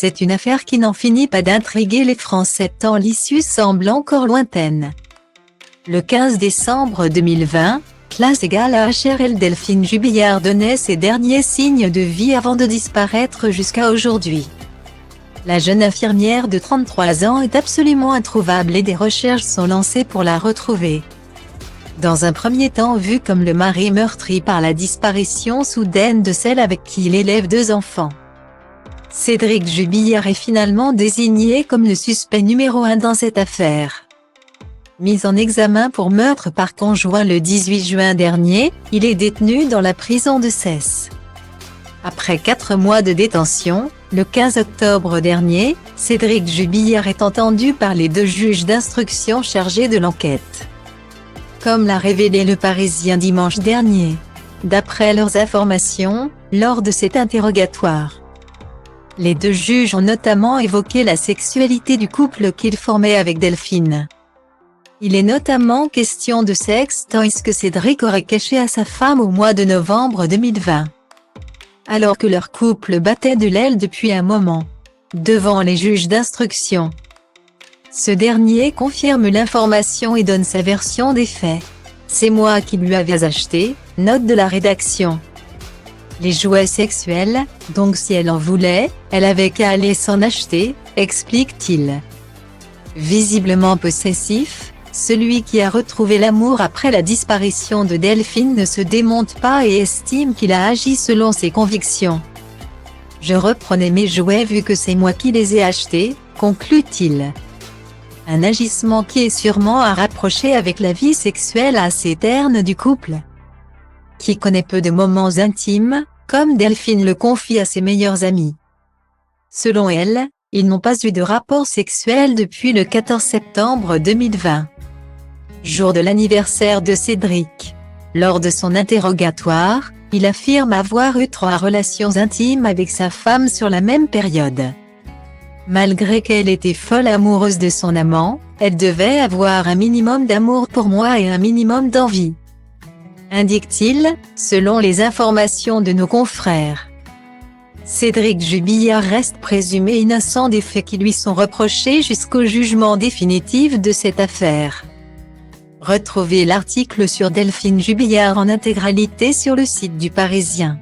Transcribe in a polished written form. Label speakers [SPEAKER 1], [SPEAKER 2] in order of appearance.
[SPEAKER 1] C'est une affaire qui n'en finit pas d'intriguer les Français tant l'issue semble encore lointaine. Le 15 décembre 2020, classe égale à HRL, Delphine Jubillard donnait ses derniers signes de vie avant de disparaître jusqu'à aujourd'hui. La jeune infirmière de 33 ans est absolument introuvable et des recherches sont lancées pour la retrouver. Dans un premier temps vu comme le mari meurtri par la disparition soudaine de celle avec qui il élève 2 enfants. Cédric Jubillard est finalement désigné comme le suspect numéro 1 dans cette affaire. Mis en examen pour meurtre par conjoint le 18 juin dernier, il est détenu dans la prison de Cesse. Après 4 mois de détention, le 15 octobre dernier, Cédric Jubillard est entendu par les 2 juges d'instruction chargés de l'enquête. Comme l'a révélé Le Parisien dimanche dernier. D'après leurs informations, lors de cet interrogatoire, les 2 juges ont notamment évoqué la sexualité du couple qu'ils formaient avec Delphine. Il est notamment question de sex toys que Cédric aurait caché à sa femme au mois de novembre 2020. Alors que leur couple battait de l'aile depuis un moment. Devant les juges d'instruction, ce dernier confirme l'information et donne sa version des faits. C'est moi qui lui avais acheté, note de la rédaction. Les jouets sexuels, donc si elle en voulait, elle avait qu'à aller s'en acheter, explique-t-il. Visiblement possessif, celui qui a retrouvé l'amour après la disparition de Delphine ne se démonte pas et estime qu'il a agi selon ses convictions. Je reprenais mes jouets vu que c'est moi qui les ai achetés, conclut-il. Un agissement qui est sûrement à rapprocher avec la vie sexuelle assez terne du couple, qui connaît peu de moments intimes, comme Delphine le confie à ses meilleurs amis. Selon elle, ils n'ont pas eu de rapport sexuel depuis le 14 septembre 2020. Jour de l'anniversaire de Cédric. Lors de son interrogatoire, il affirme avoir eu 3 relations intimes avec sa femme sur la même période. Malgré qu'elle était folle amoureuse de son amant, elle devait avoir un minimum d'amour pour moi et un minimum d'envie, indique-t-il, selon les informations de nos confrères. Cédric Jubillard reste présumé innocent des faits qui lui sont reprochés jusqu'au jugement définitif de cette affaire. Retrouvez l'article sur Delphine Jubillard en intégralité sur le site du Parisien.